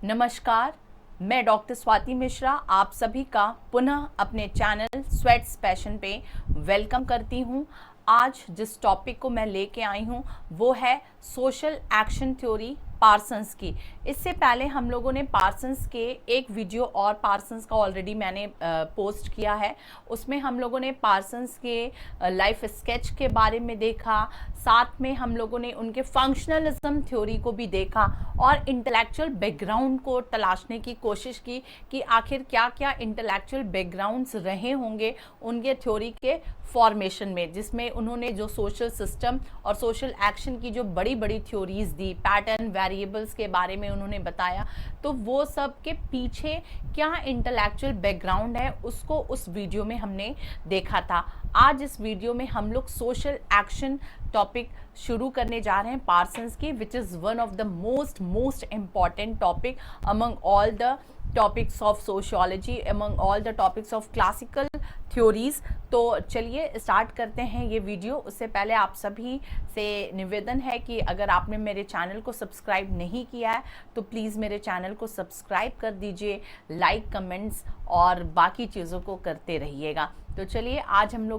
नमस्कार, मैं डॉक्टर स्वाति मिश्रा आप सभी का पुनः अपने चैनल स्वेट्स पैशन पे वेलकम करती हूँ। आज जिस टॉपिक को मैं लेके आई हूँ वो है सोशल एक्शन थ्योरी पार्सन्स की। इससे पहले हम लोगों ने पार्सन्स के एक वीडियो और पार्सन्स का ऑलरेडी मैंने पोस्ट किया है। उसमें हम लोगों ने पार्सन्स के लाइफ स्केच के बारे में देखा, साथ में हम लोगों ने उनके फंक्शनलिज्म थ्योरी को भी देखा और इंटेलेक्चुअल बैकग्राउंड को तलाशने की कोशिश की कि आखिर क्या क्या इंटेलेक्चुअल बैकग्राउंड्स रहे होंगे उनके थ्योरी के फॉर्मेशन में, जिसमें उन्होंने जो सोशल सिस्टम और सोशल एक्शन की जो बड़ी बड़ी थ्योरीज दी, पैटर्न वेरिएबल्स के बारे में उन्होंने बताया। तो वो सब के पीछे क्या इंटेलेक्चुअल बैकग्राउंड है उसको उस वीडियो में हमने देखा था। आज इस वीडियो में हम लोग सोशल एक्शन टॉपिक शुरू करने जा रहे हैं पार्सन्स की, which is one of the most important topic among all the topics of sociology, among all the topics of classical theories. तो चलिए स्टार्ट करते हैं ये वीडियो। उससे पहले आप सभी से निवेदन है कि अगर आपने मेरे चैनल को सब्सक्राइब नहीं किया है तो प्लीज़ मेरे चैनल को सब्सक्राइब कर दीजिए, लाइक, कमेंट्स और बाकी चीज़ों को करते रहिएगा। तो चलिए आज हम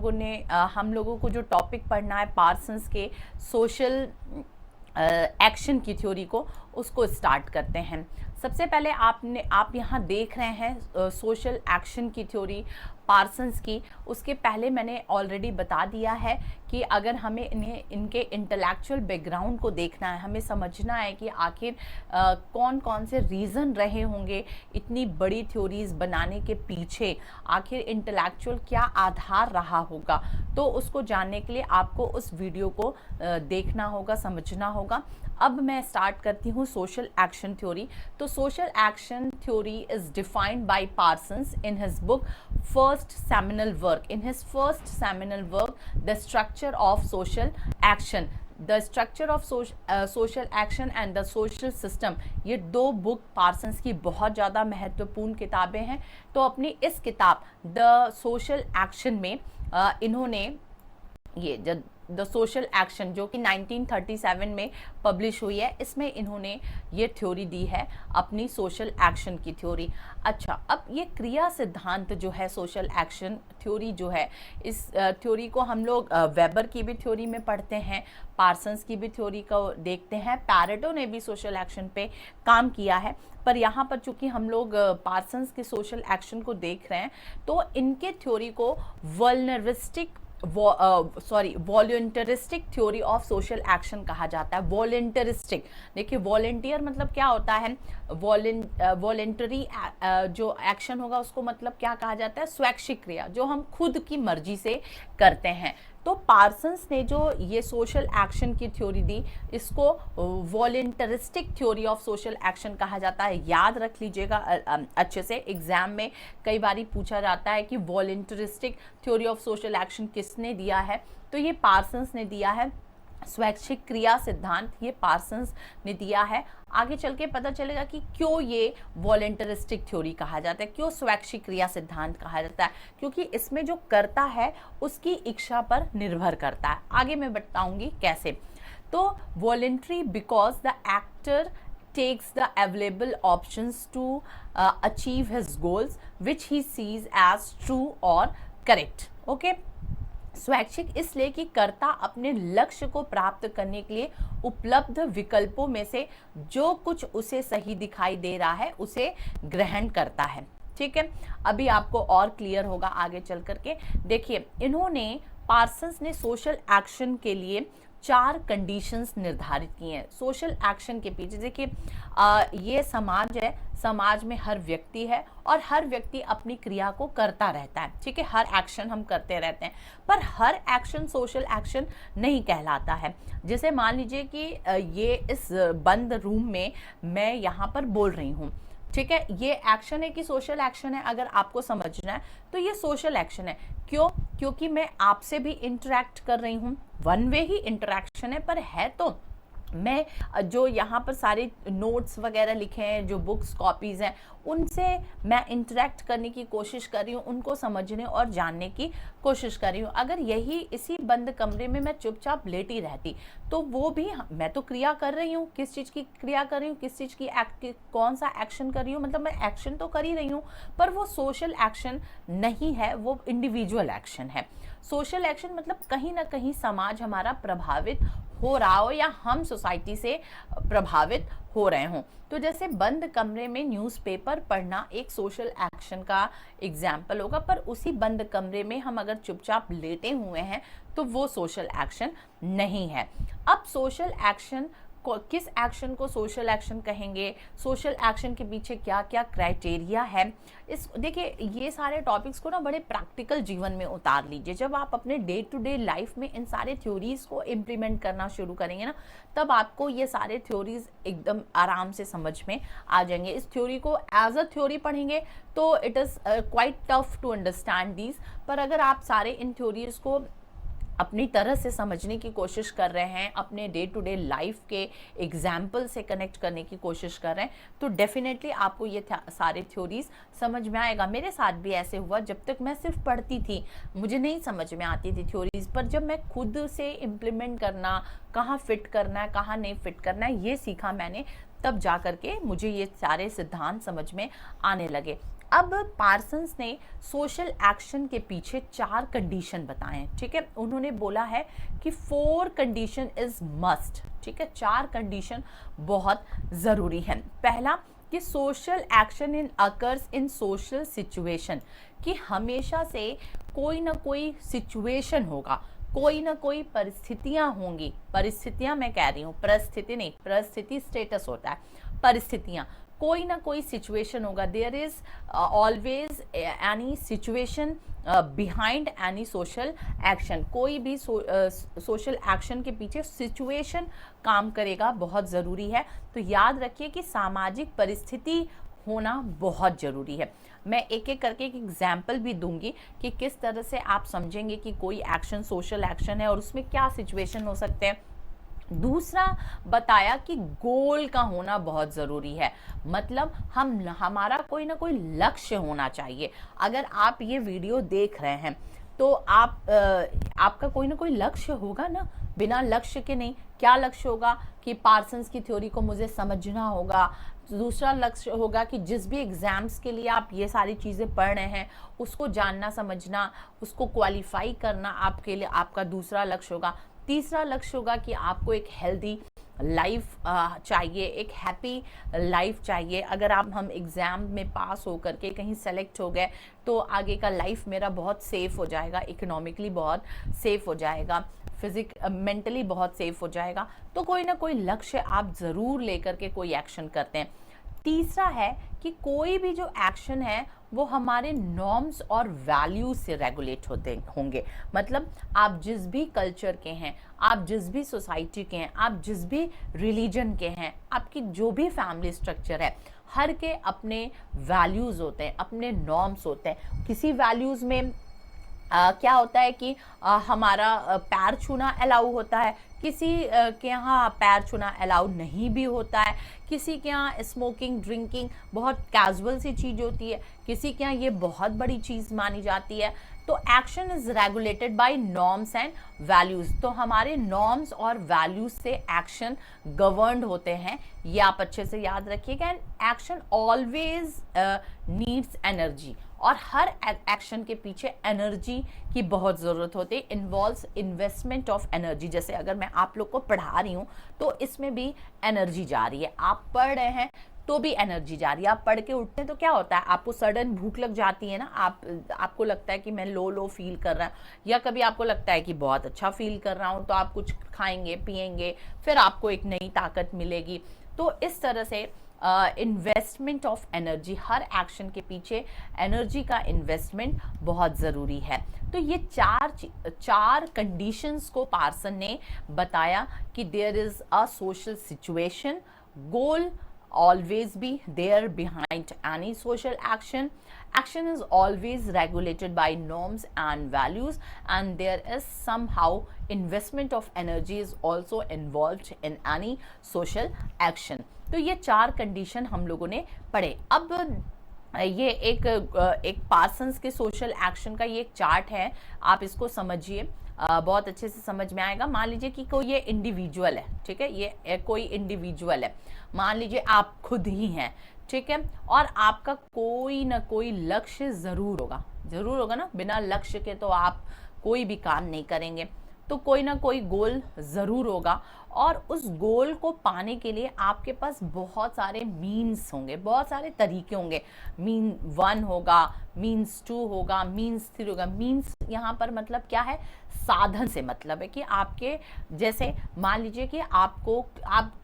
लोगों को जो टॉपिक पढ़ना है पार्सन्स के सोशल एक्शन की थ्योरी को, उसको स्टार्ट करते हैं। सबसे पहले आप यहाँ देख रहे हैं सोशल एक्शन की थ्योरी पार्सन्स की। उसके पहले मैंने ऑलरेडी बता दिया है कि अगर हमें इनके इंटेलेक्चुअल बैकग्राउंड को देखना है, हमें समझना है कि आखिर कौन कौन से रीज़न रहे होंगे इतनी बड़ी थ्योरीज बनाने के पीछे, आखिर इंटेलेक्चुअल क्या आधार रहा होगा, तो उसको जानने के लिए आपको उस वीडियो को देखना होगा, समझना होगा। अब मैं स्टार्ट करती हूँ सोशल एक्शन थ्योरी। तो social action theory is defined by Parsons in his book first seminal work, the structure of social action, the structure of social action and the social system. ये दो book Parsons की बहुत ज़्यादा महत्वपूर्ण किताबें हैं। तो अपनी इस किताब द सोशल एक्शन में इन्होंने ये द सोशल एक्शन जो कि 1937 में पब्लिश हुई है, इसमें इन्होंने ये थ्योरी दी है अपनी सोशल एक्शन की थ्योरी। अच्छा, अब ये क्रिया सिद्धांत जो है सोशल एक्शन थ्योरी जो है, इस थ्योरी को हम लोग वेबर की भी थ्योरी में पढ़ते हैं, पार्सन्स की भी थ्योरी को देखते हैं, पैरेटो ने भी सोशल एक्शन पे काम किया है। पर यहाँ पर चूंकि हम लोग पार्सन्स के सोशल एक्शन को देख रहे हैं तो इनके थ्योरी को वॉलंटरिस्टिक थ्योरी ऑफ सोशल एक्शन कहा जाता है। वॉलंटरिस्टिक, देखिए वॉलंटियर मतलब क्या होता है, वॉलंटरी जो एक्शन होगा उसको मतलब क्या कहा जाता है, स्वैच्छिक क्रिया जो हम खुद की मर्जी से करते हैं। तो पार्सन्स ने जो ये सोशल एक्शन की थ्योरी दी, इसको वॉलंटरिस्टिक थ्योरी ऑफ सोशल एक्शन कहा जाता है। याद रख लीजिएगा अच्छे से, एग्जाम में कई बार पूछा जाता है कि वॉलंटरिस्टिक थ्योरी ऑफ सोशल एक्शन किसने दिया है, तो ये पार्सन्स ने दिया है। स्वैच्छिक क्रिया सिद्धांत ये पार्सन्स ने दिया है। आगे चल के पता चलेगा कि क्यों ये वॉलंटरिस्टिक थ्योरी कहा जाता है, क्यों स्वैच्छिक क्रिया सिद्धांत कहा जाता है, क्योंकि इसमें जो करता है उसकी इच्छा पर निर्भर करता है। आगे मैं बताऊंगी कैसे। तो voluntary because the actor takes the available options to achieve his goals which he sees as true or correct. Okay? स्वैच्छिक इसलिए कि कर्ता अपने लक्ष्य को प्राप्त करने के लिए उपलब्ध विकल्पों में से जो कुछ उसे सही दिखाई दे रहा है उसे ग्रहण करता है। ठीक है, अभी आपको और क्लियर होगा आगे चल करके। देखिए, इन्होंने पार्सन्स ने सोशल एक्शन के लिए 4 कंडीशंस निर्धारित की हैं। सोशल एक्शन के पीछे देखिए ये समाज है, समाज में हर व्यक्ति है और हर व्यक्ति अपनी क्रिया को करता रहता है। ठीक है, हर एक्शन हम करते रहते हैं, पर हर एक्शन सोशल एक्शन नहीं कहलाता है। जैसे मान लीजिए कि ये इस बंद रूम में मैं यहाँ पर बोल रही हूँ, ठीक है, ये एक्शन है कि सोशल एक्शन है, अगर आपको समझना है तो ये सोशल एक्शन है। क्यों? क्योंकि मैं आपसे भी इंटरेक्ट कर रही हूँ, वन वे ही इंटरेक्शन है, पर है तो मैं जो यहाँ पर सारे नोट्स वगैरह लिखे हैं, जो बुक्स कॉपीज़ हैं, उनसे मैं इंटरेक्ट करने की कोशिश कर रही हूँ, उनको समझने और जानने की कोशिश कर रही हूँ। अगर यही इसी बंद कमरे में मैं चुपचाप लेटी रहती तो वो भी, मैं तो क्रिया कर रही हूँ, किस चीज़ की क्रिया कर रही हूँ, किस चीज़ की कौन सा एक्शन कर रही हूँ, मतलब मैं एक्शन तो कर ही रही हूँ, पर वो सोशल एक्शन नहीं है, वो इंडिविजुअल एक्शन है। सोशल एक्शन मतलब कहीं ना कहीं समाज हमारा प्रभावित हो रहा हो या हम सोसाइटी से प्रभावित हो रहे हों। तो जैसे बंद कमरे में न्यूज़पेपर पढ़ना एक सोशल एक्शन का एग्जाम्पल होगा, पर उसी बंद कमरे में हम अगर चुपचाप लेटे हुए हैं तो वो सोशल एक्शन नहीं है। अब सोशल एक्शन किस एक्शन को सोशल एक्शन कहेंगे, सोशल एक्शन के पीछे क्या क्या क्राइटेरिया है, इस देखिए ये सारे टॉपिक्स को ना बड़े प्रैक्टिकल जीवन में उतार लीजिए। जब आप अपने डे टू डे लाइफ में इन सारे थ्योरीज को इम्प्लीमेंट करना शुरू करेंगे ना, तब आपको ये सारे थ्योरीज एकदम आराम से समझ में आ जाएंगे। इस थ्योरी को एज अ थ्योरी पढ़ेंगे तो it is quite tough to understand these, पर अगर आप सारे इन थ्योरीज को अपनी तरह से समझने की कोशिश कर रहे हैं, अपने डे टू डे लाइफ के एग्जाम्पल से कनेक्ट करने की कोशिश कर रहे हैं, तो डेफिनेटली आपको ये सारे थ्योरीज समझ में आएगा। मेरे साथ भी ऐसे हुआ, जब तक मैं सिर्फ पढ़ती थी मुझे नहीं समझ में आती थी थ्योरीज, पर जब मैं खुद से इम्प्लीमेंट करना, कहाँ फिट करना है कहाँ नहीं फिट करना है, ये सीखा मैंने, तब जा करके मुझे ये सारे सिद्धांत समझ में आने लगे। अब पार्सन्स ने सोशल एक्शन के पीछे 4 कंडीशन बताए हैं, ठीक है। उन्होंने बोला है कि 4 कंडीशन इज मस्ट, ठीक है, 4 कंडीशन बहुत ज़रूरी है। पहला कि social action in occurs in social situation, कि हमेशा से कोई ना कोई सिचुएशन होगा, कोई ना कोई परिस्थितियां होंगी, परिस्थितियां मैं कह रही हूँ, परिस्थिति नहीं, परिस्थिति स्टेटस होता है, परिस्थितियां, कोई ना कोई सिचुएशन होगा। There is always any situation behind any social action, कोई भी सोशल एक्शन के पीछे सिचुएशन काम करेगा, बहुत ज़रूरी है। तो याद रखिए कि सामाजिक परिस्थिति होना बहुत ज़रूरी है। मैं एक एक करके एक एग्जाम्पल भी दूंगी कि किस तरह से आप समझेंगे कि कोई एक्शन सोशल एक्शन है और उसमें क्या सिचुएशन हो सकते हैं। दूसरा बताया कि गोल का होना बहुत ज़रूरी है, मतलब हमारा कोई ना कोई लक्ष्य होना चाहिए। अगर आप ये वीडियो देख रहे हैं तो आपका कोई ना कोई लक्ष्य होगा ना, बिना लक्ष्य के नहीं। क्या लक्ष्य होगा कि पार्सन्स की थ्योरी को मुझे समझना होगा। दूसरा लक्ष्य होगा कि जिस भी एग्ज़ाम्स के लिए आप ये सारी चीज़ें पढ़ रहे हैं उसको जानना समझना, उसको क्वालिफाई करना आपके लिए आपका दूसरा लक्ष्य होगा। तीसरा लक्ष्य होगा कि आपको एक हेल्दी लाइफ चाहिए, एक हैप्पी लाइफ चाहिए। अगर हम एग्ज़ाम में पास हो करके कहीं सेलेक्ट हो गए तो आगे का लाइफ मेरा बहुत सेफ़ हो जाएगा, इकोनॉमिकली बहुत सेफ़ हो जाएगा, मेंटली बहुत सेफ़ हो जाएगा। तो कोई ना कोई लक्ष्य आप ज़रूर लेकर के कोई एक्शन करते हैं। तीसरा है कि कोई भी जो एक्शन है वो हमारे नॉर्म्स और वैल्यूज से रेगुलेट होते होंगे, मतलब आप जिस भी कल्चर के हैं, आप जिस भी सोसाइटी के हैं, आप जिस भी रिलीजन के हैं, आपकी जो भी फैमिली स्ट्रक्चर है, हर के अपने वैल्यूज़ होते हैं, अपने नॉर्म्स होते हैं। किसी वैल्यूज़ में क्या होता है कि हमारा पैर छूना अलाउ होता है, किसी के यहाँ पैर छूना अलाउ नहीं भी होता है, किसी के यहाँ स्मोकिंग ड्रिंकिंग बहुत कैजुअल सी चीज़ होती है, किसी के यहाँ ये बहुत बड़ी चीज़ मानी जाती है। तो action is regulated by norms and values. तो हमारे नॉर्म्स और वैल्यूज़ से एक्शन गवर्नड होते हैं, ये आप अच्छे से याद रखिएगा। And action always needs energy, और हर एक्शन के पीछे एनर्जी की बहुत ज़रूरत होती है, इन्वॉल्व्स इन्वेस्टमेंट ऑफ एनर्जी। जैसे अगर मैं आप लोग को पढ़ा रही हूँ तो इसमें भी एनर्जी जा रही है, आप पढ़ रहे हैं तो भी एनर्जी जा रही है। आप पढ़ के उठते हैं तो क्या होता है, आपको सडन भूख लग जाती है ना, आपको लगता है कि मैं लो फील कर रहा हूँ, या कभी आपको लगता है कि बहुत अच्छा फील कर रहा हूँ, तो आप कुछ खाएंगे पिएंगे, फिर आपको एक नई ताकत मिलेगी। तो इस तरह से investment of energy, her action के पीछे एनर्जी का इन्वेस्टमेंट बहुत ज़रूरी है। तो ये चार कंडीशंस को पार्सन ने बताया कि there is a social situation, goal always be there behind any social action. Action is always regulated by norms and values, and there is somehow investment of energy is also involved in any social action. तो ये 4 condition हम लोगों ने पढ़े। अब ये एक Parsons के सोशल एक्शन का ये एक चार्ट है, आप इसको समझिए, बहुत अच्छे से समझ में आएगा। मान लीजिए कि कोई ये इंडिविजुअल है, ठीक है, ये कोई इंडिविजुअल है, मान लीजिए आप खुद ही हैं, ठीक है, और आपका कोई ना कोई लक्ष्य ज़रूर होगा ना, बिना लक्ष्य के तो आप कोई भी काम नहीं करेंगे, तो कोई ना कोई गोल ज़रूर होगा, और उस गोल को पाने के लिए आपके पास बहुत सारे मीन्स होंगे, बहुत सारे तरीके होंगे। मीन 1 होगा, मीन्स 2 होगा, मीन्स 3 होगा। मीन्स यहाँ पर मतलब क्या है, साधन से मतलब है कि आपके, जैसे मान लीजिए कि आप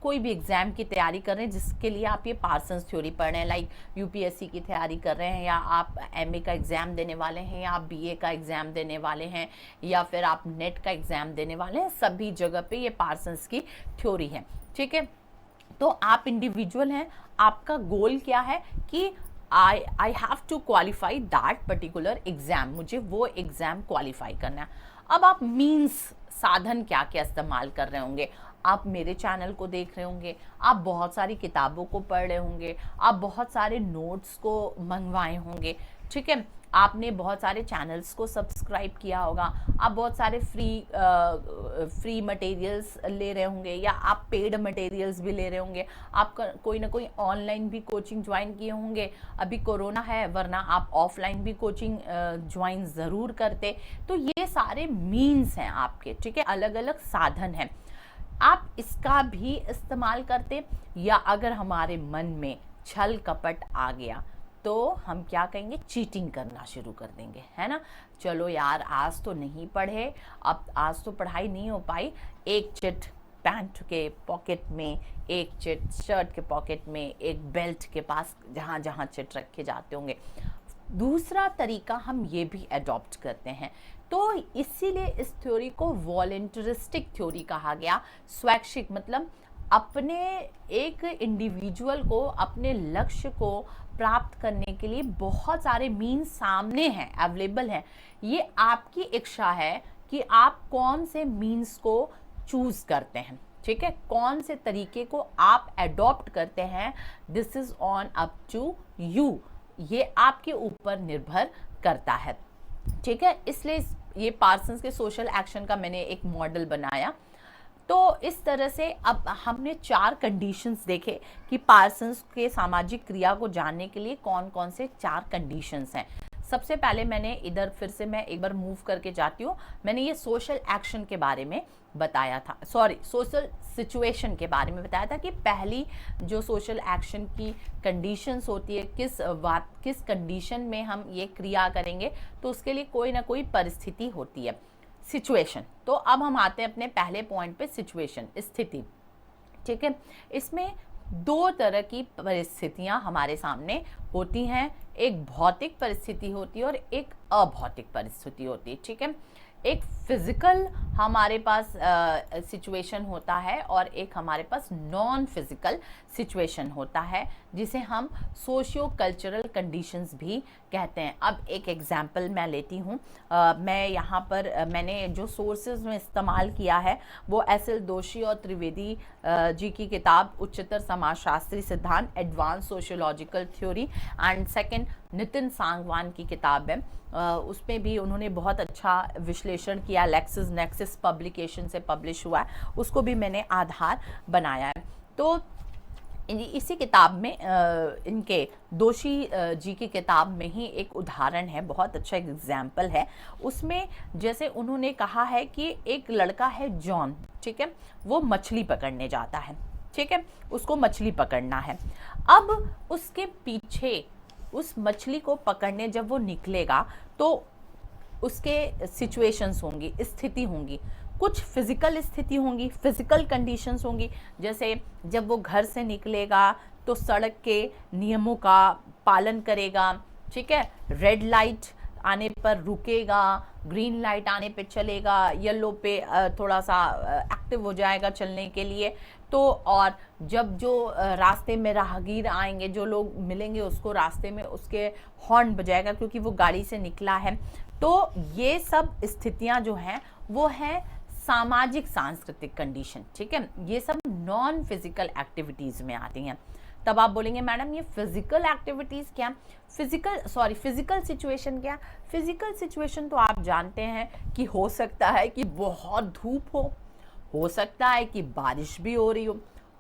कोई भी एग्जाम की तैयारी कर रहे हैं जिसके लिए आप ये पार्सन्स थ्योरी पढ़ रहे हैं, लाइक यूपीएससी की तैयारी कर रहे हैं, या आप एमए का एग्ज़ाम देने वाले हैं, या आप बीए का एग्ज़ाम देने वाले हैं, या फिर आप नेट का एग्ज़ाम देने वाले हैं, सभी जगह पे ये पार्सन्स की थ्योरी है, ठीक है। तो आप इंडिविजुअल हैं, आपका गोल क्या है कि I have to qualify that particular exam, मुझे वो एग्ज़ाम क्वालिफाई करना है। अब आप मीन्स, साधन क्या क्या इस्तेमाल कर रहे होंगे, आप मेरे चैनल को देख रहे होंगे, आप बहुत सारी किताबों को पढ़ रहे होंगे, आप बहुत सारे नोट्स को मंगवाए होंगे, ठीक है, आपने बहुत सारे चैनल्स को सब्सक्राइब किया होगा, आप बहुत सारे फ्री मटेरियल्स ले रहे होंगे, या आप पेड मटेरियल्स भी ले रहे होंगे, आप कोई ना कोई ऑनलाइन भी कोचिंग ज्वाइन किए होंगे, अभी कोरोना है, वरना आप ऑफलाइन भी कोचिंग ज्वाइन ज़रूर करते। तो ये सारे मीन्स हैं आपके, ठीक है, अलग अलग साधन हैं, आप इसका भी इस्तेमाल करते। या अगर हमारे मन में छल कपट आ गया तो हम क्या कहेंगे, चीटिंग करना शुरू कर देंगे, है ना। चलो यार, आज तो नहीं पढ़े, अब आज तो पढ़ाई नहीं हो पाई, एक चिट पैंट के पॉकेट में, एक चिट शर्ट के पॉकेट में, एक बेल्ट के पास, जहाँ जहाँ चिट रखे जाते होंगे। दूसरा तरीका हम ये भी अडॉप्ट करते हैं, तो इसीलिए इस थ्योरी को वॉलंटरिस्टिक थ्योरी कहा गया। स्वैच्छिक मतलब अपने, एक इंडिविजुअल को अपने लक्ष्य को प्राप्त करने के लिए बहुत सारे मीन्स सामने हैं, अवेलेबल हैं, ये आपकी इच्छा है कि आप कौन से मीन्स को चूज करते हैं, ठीक है, कौन से तरीके को आप अडॉप्ट करते हैं। This is on up to you, ये आपके ऊपर निर्भर करता है, ठीक है। इसलिए ये पार्सन्स के सोशल एक्शन का मैंने एक मॉडल बनाया। तो इस तरह से अब हमने 4 कंडीशंस देखे कि पार्सन्स के सामाजिक क्रिया को जानने के लिए कौन कौन से 4 कंडीशंस हैं। सबसे पहले मैंने इधर, फिर से मैं एक बार मूव करके जाती हूँ, मैंने ये सोशल एक्शन के बारे में बताया था, सोशल सिचुएशन के बारे में बताया था कि पहली जो सोशल एक्शन की कंडीशंस होती है, किस कंडीशन में हम ये क्रिया करेंगे, तो उसके लिए कोई ना कोई परिस्थिति होती है, सिचुएशन। तो अब हम आते हैं अपने पहले पॉइंट पे, सिचुएशन, स्थिति, ठीक है। इसमें 2 तरह की परिस्थितियां हमारे सामने होती हैं, एक भौतिक परिस्थिति होती है और एक अभौतिक परिस्थिति होती है, ठीक है। एक फिजिकल हमारे पास सिचुएशन होता है और एक हमारे पास नॉन फिजिकल सिचुएशन होता है, जिसे हम सोशियो कल्चरल कंडीशंस भी कहते हैं। अब एक एग्जांपल मैं लेती हूँ, मैं यहाँ पर मैंने जो सोर्सेज में इस्तेमाल किया है वो एस.एल. दोषी और त्रिवेदी जी की किताब उच्चतर समाजशास्त्री सिद्धांत, advance sociological theory, and second Nitin Sangwan की किताब है, उसमें भी उन्होंने बहुत अच्छा विश्लेषण किया, लेक्सिस नेक्सिस पब्लिकेशन से पब्लिश हुआ है, उसको भी मैंने आधार बनाया है। तो इसी किताब में इनके दोषी जी की किताब में ही एक उदाहरण है, बहुत अच्छा एग्जाम्पल है। उसमें जैसे उन्होंने कहा है कि एक लड़का है जॉन, ठीक है, वो मछली पकड़ने जाता है, ठीक है, उसको मछली पकड़ना है। अब उसके पीछे उस मछली को पकड़ने जब वो निकलेगा तो उसके सिचुएशंस होंगी, स्थिति होंगी, कुछ फिजिकल स्थिति होंगी, फिजिकल कंडीशंस होंगी, जैसे जब वो घर से निकलेगा तो सड़क के नियमों का पालन करेगा, ठीक है, रेड लाइट आने पर रुकेगा, ग्रीन लाइट आने पे चलेगा, येलो पे थोड़ा सा एक्टिव हो जाएगा चलने के लिए। तो और जब जो रास्ते में राहगीर आएंगे, जो लोग मिलेंगे उसको रास्ते में, उसके हॉर्न बजाएगा क्योंकि वो गाड़ी से निकला है। तो ये सब स्थितियां जो हैं वो है सामाजिक सांस्कृतिक कंडीशन, ठीक है। ये सब नॉन फिजिकल एक्टिविटीज में आती हैं। तब आप बोलेंगे मैडम ये फिजिकल एक्टिविटीज क्या, फिजिकल सिचुएशन क्या। फिजिकल सिचुएशन तो आप जानते हैं कि हो सकता है कि बहुत धूप हो सकता है कि बारिश भी हो रही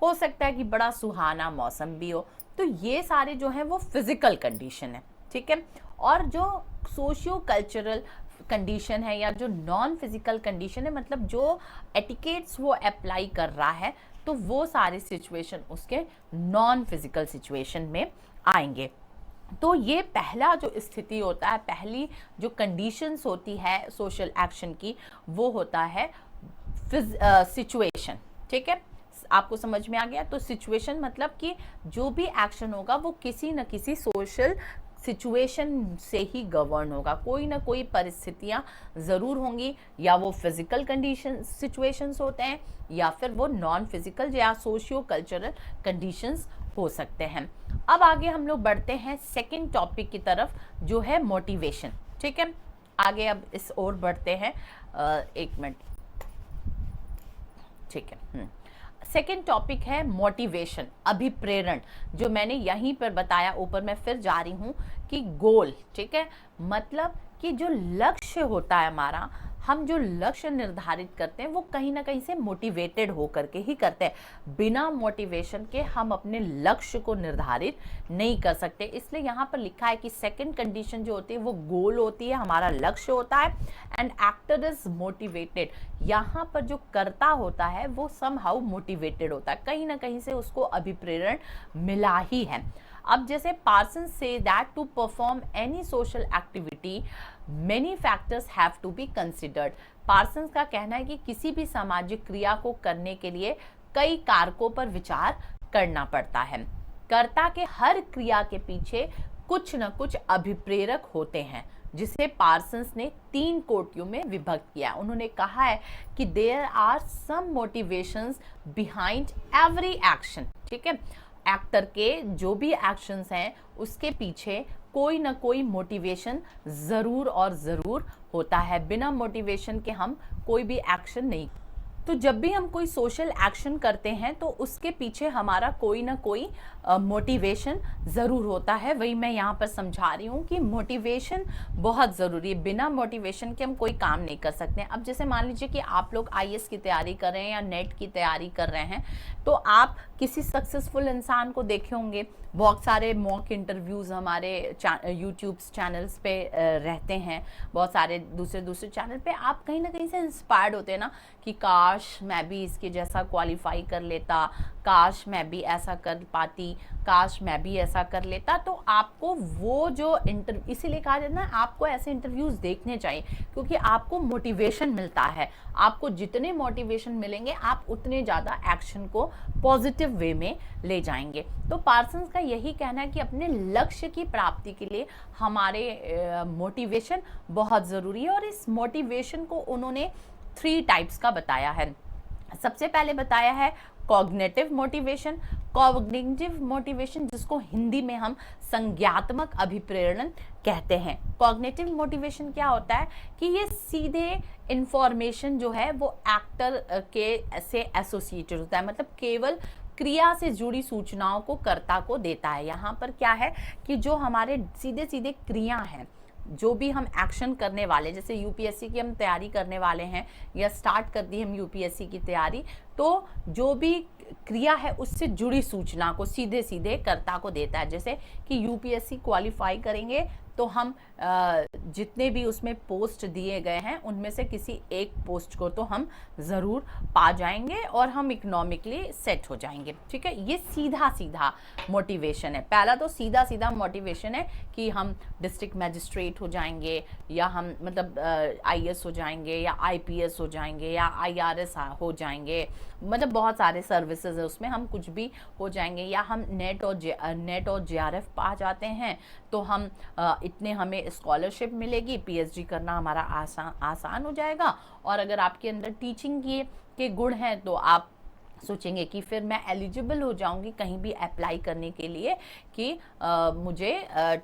हो सकता है कि बड़ा सुहाना मौसम भी हो। तो ये सारे जो हैं वो फिजिकल कंडीशन है, ठीक है। और जो सोशियो कल्चरल कंडीशन है या जो नॉन फिजिकल कंडीशन है, मतलब जो एटिकेट्स वो अप्लाई कर रहा है, तो वो सारे सिचुएशन उसके नॉन फिजिकल सिचुएशन में आएंगे। तो ये पहला जो स्थिति होता है, पहली जो कंडीशंस होती है सोशल एक्शन की, वो होता है सिचुएशन, ठीक है। आपको समझ में आ गया। तो सिचुएशन मतलब कि जो भी एक्शन होगा वो किसी न किसी सोशल सिचुएशन से ही गवर्न होगा, कोई ना कोई परिस्थितियां जरूर होंगी, या वो फिजिकल कंडीशन सिचुएशंस होते हैं या फिर वो नॉन फिजिकल या सोशियो कल्चरल कंडीशंस हो सकते हैं। अब आगे हम लोग बढ़ते हैं सेकंड टॉपिक की तरफ, जो है मोटिवेशन, ठीक है। आगे अब इस ओर बढ़ते हैं, एक मिनट, ठीक है। सेकेंड टॉपिक है मोटिवेशन, अभिप्रेरण, जो मैंने यहीं पर बताया, ऊपर मैं फिर जा रही हूं कि गोल, ठीक है। मतलब कि जो लक्ष्य होता है हमारा, हम जो लक्ष्य निर्धारित करते हैं वो कहीं ना कहीं से मोटिवेटेड होकर के ही करते हैं। बिना मोटिवेशन के हम अपने लक्ष्य को निर्धारित नहीं कर सकते। इसलिए यहाँ पर लिखा है कि सेकंड कंडीशन जो होती है वो गोल होती है, हमारा लक्ष्य होता है, एंड एक्टर इज मोटिवेटेड। यहाँ पर जो कर्ता होता है वो समहाउ मोटिवेटेड होता है, कहीं ना कहीं से उसको अभिप्रेरण मिला ही है। अब जैसे पार्सन से that to perform any social activity many factors have to be considered. Parson का कहना है कि किसी भी सामाजिक क्रिया को करने के लिए कई कारकों पर विचार करना पड़ता है। कर्ता के हर क्रिया के पीछे कुछ न कुछ अभिप्रेरक होते हैं, जिसे पार्सन्स ने 3 कोटियों में विभक्त किया। उन्होंने कहा है कि there are some motivations behind every action, ठीक है। एक्टर के जो भी एक्शंस हैं उसके पीछे कोई ना कोई मोटिवेशन ज़रूर और ज़रूर होता है। बिना मोटिवेशन के हम कोई भी एक्शन नहीं। तो जब भी हम कोई सोशल एक्शन करते हैं तो उसके पीछे हमारा कोई ना कोई मोटिवेशन ज़रूर होता है। वही मैं यहाँ पर समझा रही हूँ कि मोटिवेशन बहुत ज़रूरी है, बिना मोटिवेशन के हम कोई काम नहीं कर सकते। अब जैसे मान लीजिए कि आप लोग IAS की तैयारी कर रहे हैं या नेट की तैयारी कर रहे हैं, तो आप किसी सक्सेसफुल इंसान को देखे होंगे, बहुत सारे मॉक इंटरव्यूज़ हमारे यूट्यूब चैनल्स पे रहते हैं, बहुत सारे दूसरे चैनल पे। आप कहीं ना कहीं से इंस्पायर्ड होते हैं ना कि काश मैं भी इसके जैसा क्वालिफाई कर लेता, काश मैं भी ऐसा कर पाती, काश मैं भी ऐसा कर लेता। तो आपको वो जो इसीलिए कहा जाता है ना, आपको ऐसे इंटरव्यूज़ देखने चाहिए, क्योंकि आपको मोटिवेशन मिलता है। आपको जितने मोटिवेशन मिलेंगे आप उतने ज़्यादा एक्शन को पॉजिटिव वे में ले जाएंगे। तो पार्सन्स का यही कहना है कि अपने लक्ष्य की प्राप्ति के लिए हमारे मोटिवेशन बहुत ज़रूरी है। और इस मोटिवेशन को उन्होंने 3 टाइप्स का बताया है। सबसे पहले बताया है कॉग्निटिव मोटिवेशन। कॉग्निटिव मोटिवेशन जिसको हिंदी में हम संज्ञात्मक अभिप्रेरण कहते हैं। कॉग्निटिव मोटिवेशन क्या होता है कि ये सीधे इंफॉर्मेशन जो है वो एक्टर के से एसोसिएटेड होता है, मतलब केवल क्रिया से जुड़ी सूचनाओं को कर्ता को देता है। यहाँ पर क्या है कि जो हमारे सीधे सीधे क्रिया हैं, जो भी हम एक्शन करने वाले, जैसे यूपीएससी की हम तैयारी करने वाले हैं या स्टार्ट कर दी हम यूपीएससी की तैयारी, तो जो भी क्रिया है उससे जुड़ी सूचना को सीधे सीधे कर्ता को देता है। जैसे कि यूपीएससी क्वालिफाई करेंगे तो हम जितने भी उसमें पोस्ट दिए गए हैं उनमें से किसी एक पोस्ट को तो हम ज़रूर पा जाएंगे और हम इकोनॉमिकली सेट हो जाएंगे, ठीक है। ये सीधा सीधा मोटिवेशन है। पहला तो सीधा सीधा मोटिवेशन है कि हम डिस्ट्रिक्ट मजिस्ट्रेट हो जाएंगे, या हम मतलब IAS हो जाएंगे, या IPS हो जाएंगे, या IRS हो जाएंगे, मतलब बहुत सारे सर्विसेज है उसमें, हम कुछ भी हो जाएंगे। या हम नेट और जेआरएफ पा जाते हैं तो हम इतने हमें स्कॉलरशिप मिलेगी, पीएचडी करना हमारा आसान हो जाएगा। और अगर आपके अंदर टीचिंग के गुण हैं तो आप सोचेंगे कि फिर मैं एलिजिबल हो जाऊंगी कहीं भी अप्लाई करने के लिए कि मुझे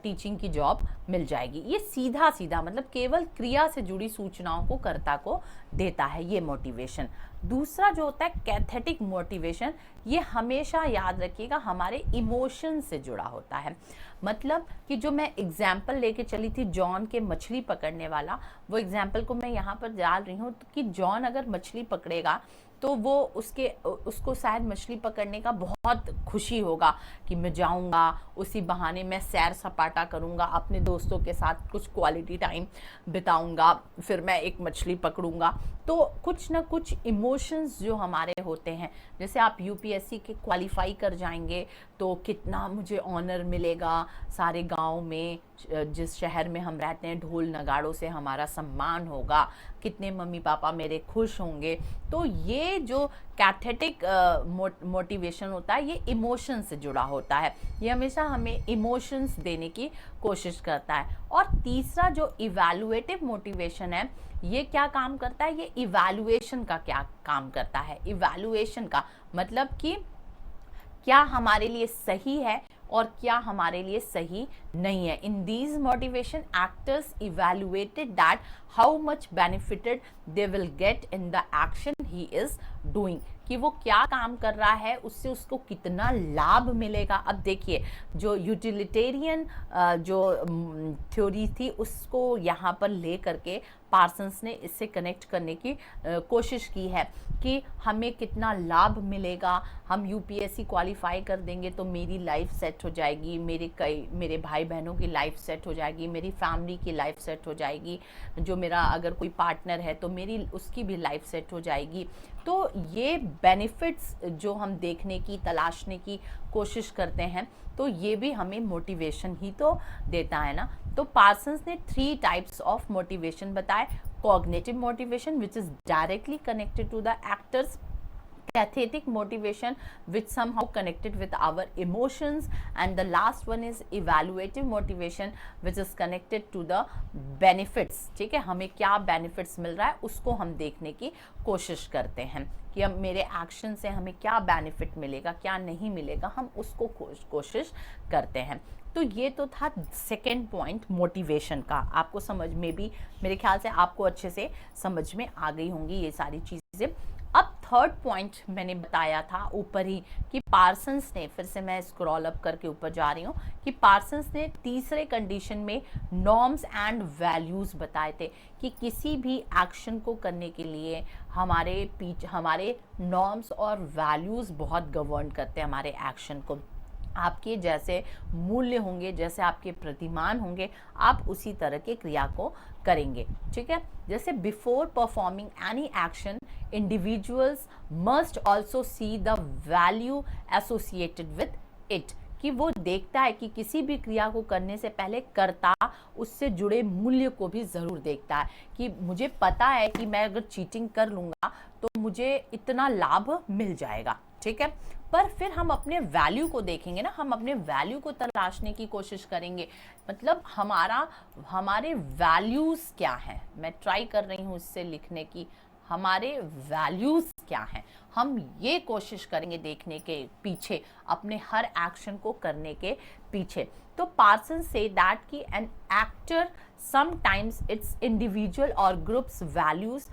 टीचिंग की जॉब मिल जाएगी। ये सीधा सीधा मतलब केवल क्रिया से जुड़ी सूचनाओं को कर्ता को देता है ये मोटिवेशन। दूसरा जो होता है कैथेटिक मोटिवेशन, ये हमेशा याद रखिएगा हमारे इमोशन से जुड़ा होता है। मतलब कि जो मैं एग्जाम्पल लेके चली थी जॉन के मछली पकड़ने वाला, वो एग्जाम्पल को मैं यहाँ पर डाल रही हूँ कि जॉन अगर मछली पकड़ेगा तो वो उसको शायद मछली पकड़ने का बहुत खुशी होगा कि मैं जाऊंगा, उसी बहाने मैं सैर सपाटा करूंगा, अपने दोस्तों के साथ कुछ क्वालिटी टाइम बिताऊंगा, फिर मैं एक मछली पकड़ूंगा। तो कुछ ना कुछ इमोशंस जो हमारे होते हैं, जैसे आप यूपीएससी के क्वालिफाई कर जाएंगे तो कितना मुझे ऑनर मिलेगा, सारे गांव में जिस शहर में हम रहते हैं ढोल नगाड़ों से हमारा सम्मान होगा, कितने मम्मी पापा मेरे खुश होंगे। तो ये जो कैथेटिक मोटिवेशन होता है ये इमोशन से जुड़ा होता है, ये हमेशा हमें इमोशंस देने की कोशिश करता है। और तीसरा जो इवैल्यूएटिव मोटिवेशन है, ये क्या काम करता है, ये इवैल्यूएशन का क्या काम करता है। इवैल्यूएशन का मतलब कि क्या हमारे लिए सही है और क्या हमारे लिए सही नहीं है। In these motivation actors evaluated that how much benefited they will get in the action he is doing, कि वो क्या काम कर रहा है उससे उसको कितना लाभ मिलेगा। अब देखिए जो यूटिलिटेरियन जो थ्योरी थी उसको यहाँ पर ले करके पार्सन्स ने इससे कनेक्ट करने की कोशिश की है कि हमें कितना लाभ मिलेगा, हम यूपीएससी क्वालिफाई कर देंगे तो मेरी लाइफ सेट हो जाएगी, मेरे भाई बहनों की लाइफ सेट हो जाएगी, मेरी फैमिली की लाइफ सेट हो जाएगी, जो मेरा अगर कोई पार्टनर है तो मेरी उसकी भी लाइफ सेट हो जाएगी। तो ये बेनिफिट्स जो हम देखने की तलाशने की कोशिश करते हैं तो ये भी हमें मोटिवेशन ही तो देता है ना। तो पार्सन्स ने 3 टाइप्स ऑफ मोटिवेशन बताए। Cognitive motivation which is directly connected to the actors, pathetic motivation which somehow connected with our emotions, and the last one is evaluative motivation which is connected to the benefits। ठीक है, हमें क्या benefits मिल रहा है उसको हम देखने की कोशिश करते हैं कि अब मेरे एक्शन से हमें क्या बेनिफिट मिलेगा क्या नहीं मिलेगा, हम उसको कोशिश करते हैं। तो ये तो था सेकेंड पॉइंट मोटिवेशन का। आपको समझ में भी मेरे ख्याल से आपको अच्छे से समझ में आ गई होंगी ये सारी चीज़ें। अब थर्ड पॉइंट मैंने बताया था ऊपर ही कि पार्सन्स ने, फिर से मैं स्क्रॉल अप करके ऊपर जा रही हूँ, कि पार्सन्स ने तीसरे कंडीशन में नॉर्म्स एंड वैल्यूज़ बताए थे कि किसी भी एक्शन को करने के लिए हमारे नॉर्म्स और वैल्यूज़ बहुत गवर्न करते हैं हमारे एक्शन को। आपके जैसे मूल्य होंगे, जैसे आपके प्रतिमान होंगे, आप उसी तरह के क्रिया को करेंगे। ठीक है, जैसे before performing any action individuals must also see the value associated with it, कि वो देखता है कि किसी भी क्रिया को करने से पहले कर्ता उससे जुड़े मूल्य को भी ज़रूर देखता है कि मुझे पता है कि मैं अगर चीटिंग कर लूँगा तो मुझे इतना लाभ मिल जाएगा। ठीक है, पर फिर हम अपने वैल्यू को देखेंगे ना, हम अपने वैल्यू को तलाशने की कोशिश करेंगे। मतलब हमारे वैल्यूज़ क्या हैं, मैं ट्राई कर रही हूँ इससे लिखने की, हमारे वैल्यूज़ क्या हैं, हम ये कोशिश करेंगे देखने के पीछे, अपने हर एक्शन को करने के पीछे। तो पार्सन से दैट कि an actor sometimes its individual or groups values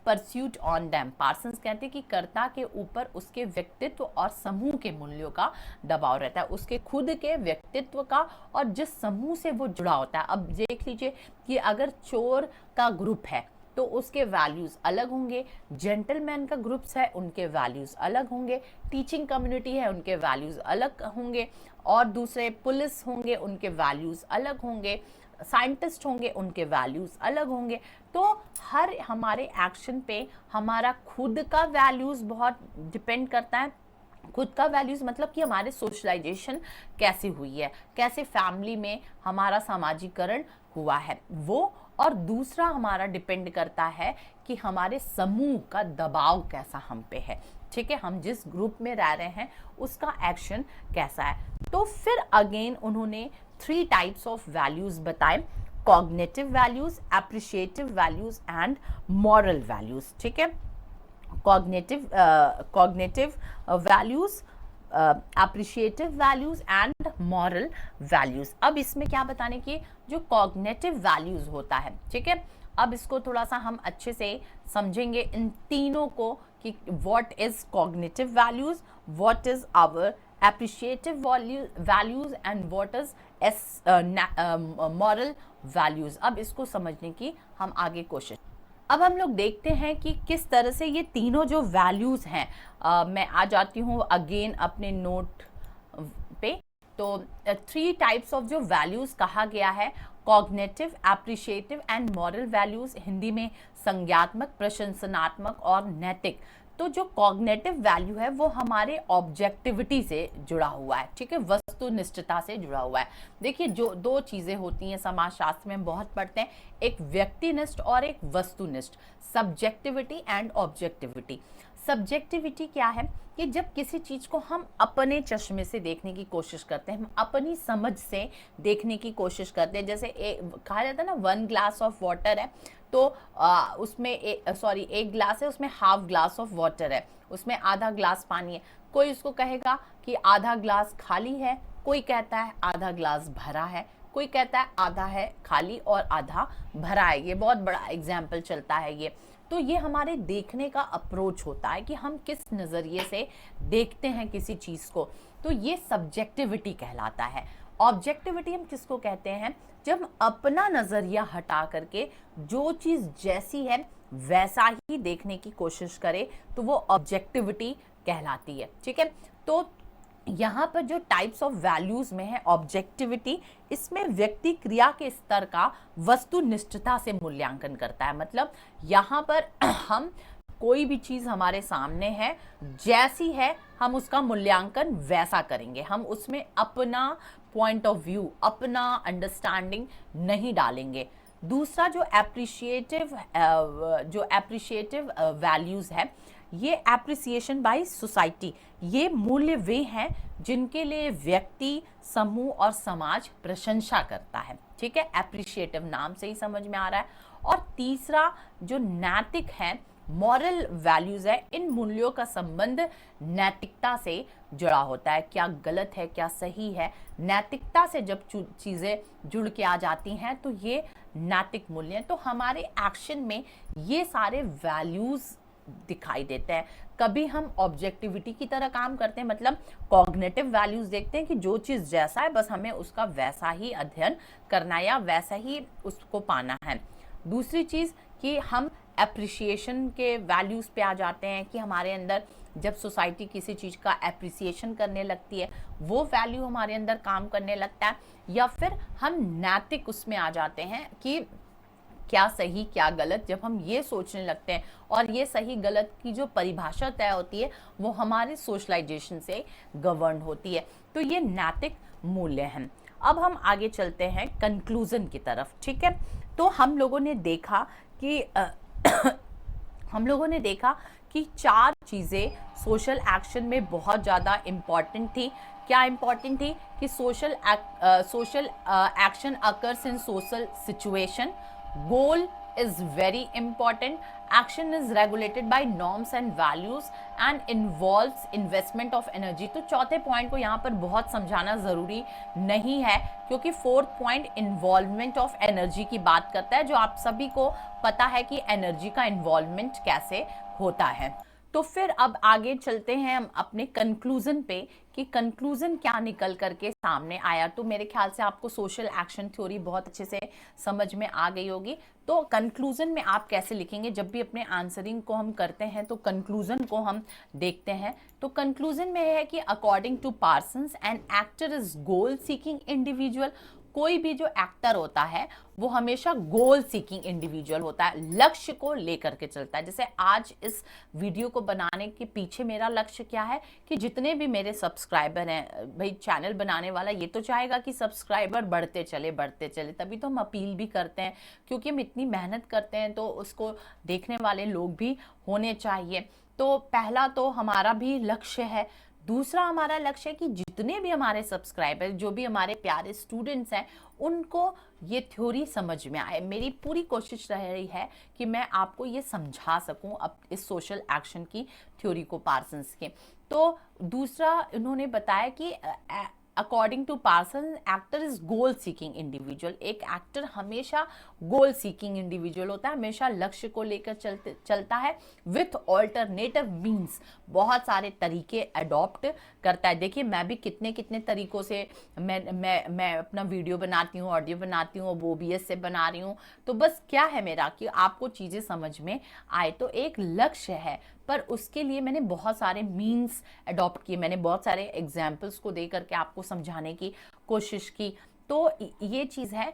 pursued on them। Parsons कहते हैं कि कर्ता के ऊपर उसके व्यक्तित्व और समूह के मूल्यों का दबाव रहता है, उसके खुद के व्यक्तित्व का और जिस समूह से वो जुड़ा होता है। अब देख लीजिए कि अगर चोर का ग्रुप है तो उसके वैल्यूज़ अलग होंगे, जेंटलमैन का ग्रुप्स है उनके वैल्यूज़ अलग होंगे, टीचिंग कम्युनिटी है उनके वैल्यूज़ अलग होंगे, और दूसरे पुलिस होंगे उनके वैल्यूज़ अलग होंगे, साइंटिस्ट होंगे उनके वैल्यूज़ अलग होंगे। तो हर हमारे एक्शन पे हमारा खुद का वैल्यूज़ बहुत डिपेंड करता है। खुद का वैल्यूज़ मतलब कि हमारे सोशलाइजेशन कैसी हुई है, कैसे फैमिली में हमारा सामाजिकरण हुआ है, वो और दूसरा हमारा डिपेंड करता है कि हमारे समूह का दबाव कैसा हम पे है, ठीक है, हम जिस ग्रुप में रह रहे हैं उसका एक्शन कैसा है। तो फिर अगेन उन्होंने 3 टाइप्स ऑफ वैल्यूज बताए, cognitive values, appreciative values and moral values, ठीक है, cognitive values, appreciative values and moral values. अब इसमें क्या बताने की, जो कॉग्निटिव वैल्यूज होता है, ठीक है, अब इसको थोड़ा सा हम अच्छे से समझेंगे इन तीनों को कि what is cognitive values, what is our appreciative values and what is moral values। अब इसको समझने की हम आगे कोशिश। अब हम लोग देखते हैं कि किस तरह से ये तीनों जो वैल्यूज हैं, मैं आ जाती हूँ अगेन अपने नोट पे। तो 3 टाइप्स ऑफ जो वैल्यूज कहा गया है, cognitive, appreciative and moral values, Hindi में संज्ञात्मक, प्रशंसनात्मक और नैतिक। तो जो कॉग्निटिव वैल्यू है वो हमारे ऑब्जेक्टिविटी से जुड़ा हुआ है, ठीक है, वस्तुनिष्ठता से जुड़ा हुआ है। देखिए जो 2 चीजें होती हैं समाजशास्त्र में हम बहुत पढ़ते हैं, एक व्यक्तिनिष्ठ और एक वस्तुनिष्ठ, सब्जेक्टिविटी एंड ऑब्जेक्टिविटी। सब्जेक्टिविटी क्या है कि जब किसी चीज को हम अपने चश्मे से देखने की कोशिश करते हैं, हम अपनी समझ से देखने की कोशिश करते हैं। जैसे कहा जाता है ना 1 ग्लास ऑफ वाटर है तो उसमें एक ग्लास है, उसमें हाफ ग्लास ऑफ वाटर है, उसमें आधा ग्लास पानी है। कोई उसको कहेगा कि आधा ग्लास खाली है, कोई कहता है आधा ग्लास भरा है, कोई कहता है आधा है खाली और आधा भरा है। ये बहुत बड़ा एग्जाम्पल चलता है ये। तो ये हमारे देखने का अप्रोच होता है कि हम किस नज़रिए से देखते हैं किसी चीज़ को, तो ये सब्जेक्टिविटी कहलाता है। ऑब्जेक्टिविटी हम किसको कहते हैं, जब अपना नज़रिया हटा करके जो चीज़ जैसी है वैसा ही देखने की कोशिश करे तो वो ऑब्जेक्टिविटी कहलाती है, ठीक है। तो यहाँ पर जो टाइप्स ऑफ वैल्यूज में है ऑब्जेक्टिविटी, इसमें व्यक्ति क्रिया के स्तर का वस्तुनिष्ठता से मूल्यांकन करता है। मतलब यहाँ पर हम कोई भी चीज हमारे सामने है जैसी है हम उसका मूल्यांकन वैसा करेंगे, हम उसमें अपना पॉइंट ऑफ व्यू, अपना अंडरस्टैंडिंग नहीं डालेंगे। दूसरा जो एप्रिशिएटिव वैल्यूज है, ये एप्रिसिएशन बाय सोसाइटी, ये मूल्य वे हैं जिनके लिए व्यक्ति, समूह और समाज प्रशंसा करता है, ठीक है, एप्रिशिएटिव नाम से ही समझ में आ रहा है। और तीसरा जो नैतिक है, मॉरल वैल्यूज है, इन मूल्यों का संबंध नैतिकता से जुड़ा होता है, क्या गलत है क्या सही है। नैतिकता से जब चीजें जुड़ के आ जाती हैं तो ये नैतिक मूल्य हैं। तो हमारे एक्शन में ये सारे वैल्यूज दिखाई देते हैं। कभी हम ऑब्जेक्टिविटी की तरह काम करते हैं, मतलब कॉग्निटिव वैल्यूज देखते हैं कि जो चीज जैसा है बस हमें उसका वैसा ही अध्ययन करना या वैसा ही उसको पाना है। दूसरी चीज कि हम एप्रिसिएशन के वैल्यूज पे आ जाते हैं कि हमारे अंदर जब सोसाइटी किसी चीज का एप्रिसिएशन करने लगती है वो वैल्यू हमारे अंदर काम करने लगता है। या फिर हम नैतिक उसमें आ जाते हैं कि क्या सही क्या गलत, जब हम ये सोचने लगते हैं और ये सही गलत की जो परिभाषा तय होती है वो हमारे सोशलाइजेशन से गवर्न होती है। तो ये नैतिक मूल्य हैं। अब हम आगे चलते हैं कंक्लूजन की तरफ, ठीक है। तो हम लोगों ने देखा कि 4 चीज़ें सोशल एक्शन में बहुत ज़्यादा इम्पॉर्टेंट थी। क्या इम्पॉर्टेंट थी कि social action occurs in social situation, goal is very important, action is regulated by norms and values and involves investment of energy। तो चौथे पॉइंट को यहाँ पर बहुत समझाना ज़रूरी नहीं है क्योंकि 4th point involvement of energy की बात करता है, जो आप सभी को पता है कि एनर्जी का इन्वॉल्वमेंट कैसे होता है। तो फिर अब आगे चलते हैं हम अपने कंक्लूजन पे कि कंक्लूजन क्या निकल करके सामने आया। तो मेरे ख्याल से आपको सोशल एक्शन थ्योरी बहुत अच्छे से समझ में आ गई होगी। तो कंक्लूजन में आप कैसे लिखेंगे, जब भी अपने आंसरिंग को हम करते हैं तो कंक्लूजन को हम देखते हैं। तो कंक्लूजन में है कि according to Parsons an actor is goal seeking individual, कोई भी जो एक्टर होता है वो हमेशा गोल सीकिंग इंडिविजुअल होता है, लक्ष्य को लेकर के चलता है। जैसे आज इस वीडियो को बनाने के पीछे मेरा लक्ष्य क्या है कि जितने भी मेरे सब्सक्राइबर हैं, भाई चैनल बनाने वाला ये तो चाहेगा कि सब्सक्राइबर बढ़ते चले, तभी तो हम अपील भी करते हैं, क्योंकि हम इतनी मेहनत करते हैं तो उसको देखने वाले लोग भी होने चाहिए। तो पहला तो हमारा भी लक्ष्य है। दूसरा हमारा लक्ष्य है कि जितने भी हमारे सब्सक्राइबर, जो भी हमारे प्यारे स्टूडेंट्स हैं, उनको ये थ्योरी समझ में आए। मेरी पूरी कोशिश रह रही है कि मैं आपको ये समझा सकूं अब इस सोशल एक्शन की थ्योरी को, पार्सन्स के। तो दूसरा इन्होंने बताया कि according to Parson, actor is goal seeking individual. एक एक्टर हमेशा गोल सीकिंग इंडिविजुअल होता है, हमेशा लक्ष्य को लेकर चलता है, विथ ऑल्टरनेटिव मीन्स, बहुत सारे तरीके अडॉप्ट करता है। देखिए मैं भी कितने कितने तरीकों से मैं अपना वीडियो बनाती हूँ, ऑडियो बनाती हूँ, OBS से बना रही हूँ। तो बस क्या है मेरा कि आपको चीज़ें समझ में आए। तो एक लक्ष्य है, पर उसके लिए मैंने बहुत सारे मीन्स अडॉप्ट किए, मैंने बहुत सारे एग्जाम्पल्स को दे करके आपको समझाने की कोशिश की। तो ये चीज़ है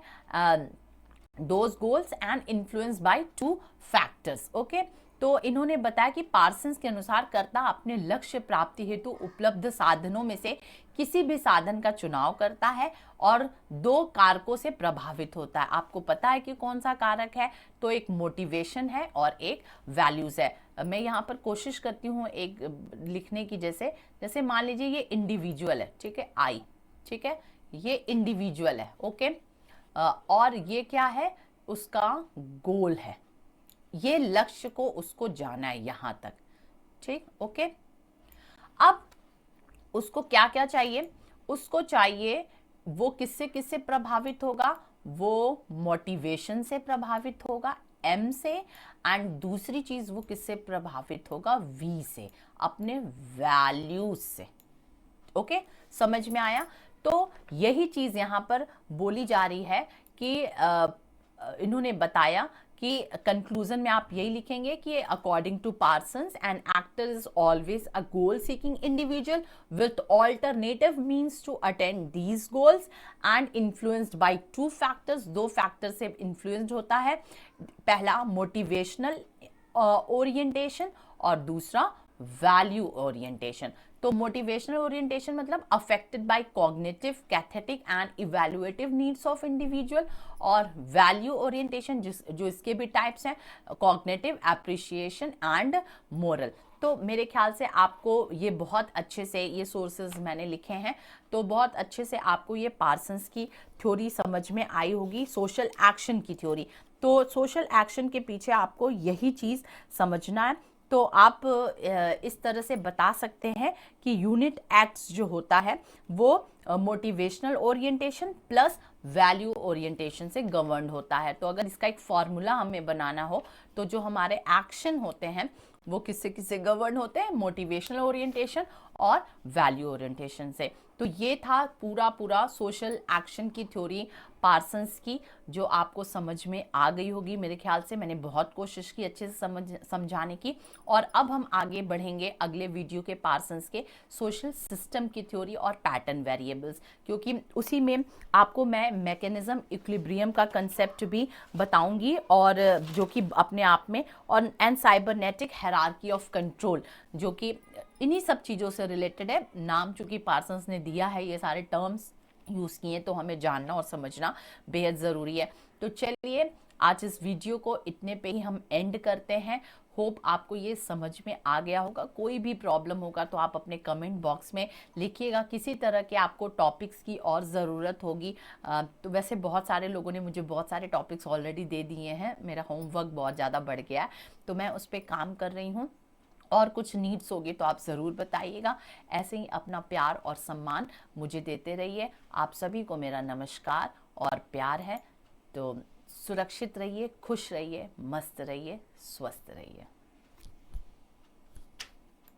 those goals and influenced by two factors। Okay, तो इन्होंने बताया कि पार्सन्स के अनुसार कर्ता अपने लक्ष्य प्राप्ति हेतु उपलब्ध साधनों में से किसी भी साधन का चुनाव करता है और 2 कारकों से प्रभावित होता है। आपको पता है कि कौन सा कारक है? तो एक मोटिवेशन है और एक वैल्यूज है। मैं यहाँ पर कोशिश करती हूँ एक लिखने की, जैसे मान लीजिए ये इंडिविजुअल है, ठीक है, आई, ठीक है, ये इंडिविजुअल है, ओके, और ये क्या है? उसका गोल है, ये लक्ष्य को उसको जाना है यहां तक, ठीक, ओके। अब उसको क्या क्या चाहिए? उसको चाहिए, वो किससे किससे प्रभावित होगा? वो मोटिवेशन से प्रभावित होगा, M से, एंड दूसरी चीज वो किससे प्रभावित होगा? V से, अपने वैल्यूज से। ओके, समझ में आया? तो यही चीज यहां पर बोली जा रही है कि इन्होंने बताया कि कंक्लूजन में आप यही लिखेंगे कि according to Parsons, an actor is always a goal seeking individual with alternative means to attend these goals and influenced by 2 factors. 2 factor से इन्फ्लुएंस्ड होता है, पहला मोटिवेशनल ओरिएंटेशन और दूसरा वैल्यू ओरिएंटेशन। तो मोटिवेशनल ओरिएंटेशन मतलब affected by cognitive, cathectic and evaluative needs of individual, और value orientation जो इसके भी टाइप्स हैं, कॉग्निटिव, एप्रिशिएशन एंड मोरल। तो मेरे ख्याल से आपको ये बहुत अच्छे से, ये सोर्सेज मैंने लिखे हैं, तो बहुत अच्छे से आपको ये पार्सन्स की थ्योरी समझ में आई होगी, सोशल एक्शन की थ्योरी। तो सोशल एक्शन के पीछे आपको यही चीज़ समझना है। तो आप इस तरह से बता सकते हैं कि यूनिट एक्ट्स जो होता है वो motivational orientation plus value orientation से गवर्न होता है। तो अगर इसका एक फॉर्मूला हमें बनाना हो तो जो हमारे एक्शन होते हैं वो किससे किससे गवर्न होते हैं? मोटिवेशनल ओरिएंटेशन और वैल्यू ओरिएंटेशन से। तो ये था पूरा सोशल एक्शन की थ्योरी पार्सन्स की, जो आपको समझ में आ गई होगी मेरे ख्याल से। मैंने बहुत कोशिश की अच्छे से समझाने की। और अब हम आगे बढ़ेंगे अगले वीडियो के पार्सन्स के सोशल सिस्टम की थ्योरी और पैटर्न वेरिएबल्स, क्योंकि उसी में आपको मैं मैकेनिज्म इक्विलिब्रियम का कंसेप्ट भी बताऊंगी, और जो कि अपने आप में, और and cybernetic hierarchy of control, जो कि इन्हीं सब चीज़ों से रिलेटेड है। नाम चूंकि पार्सन्स ने दिया है, ये सारे टर्म्स यूज़ किए, तो हमें जानना और समझना बेहद ज़रूरी है। तो चलिए आज इस वीडियो को इतने पे ही हम एंड करते हैं। होप आपको ये समझ में आ गया होगा। कोई भी प्रॉब्लम होगा तो आप अपने कमेंट बॉक्स में लिखिएगा। किसी तरह के आपको टॉपिक्स की और ज़रूरत होगी तो वैसे बहुत सारे लोगों ने मुझे बहुत सारे टॉपिक्स ऑलरेडी दे दिए हैं, मेरा होमवर्क बहुत ज़्यादा बढ़ गया है, तो मैं उस पर काम कर रही हूँ। और कुछ नीड्स होगी तो आप ज़रूर बताइएगा। ऐसे ही अपना प्यार और सम्मान मुझे देते रहिए। आप सभी को मेरा नमस्कार और प्यार है। तो सुरक्षित रहिए, खुश रहिए, मस्त रहिए, स्वस्थ रहिए।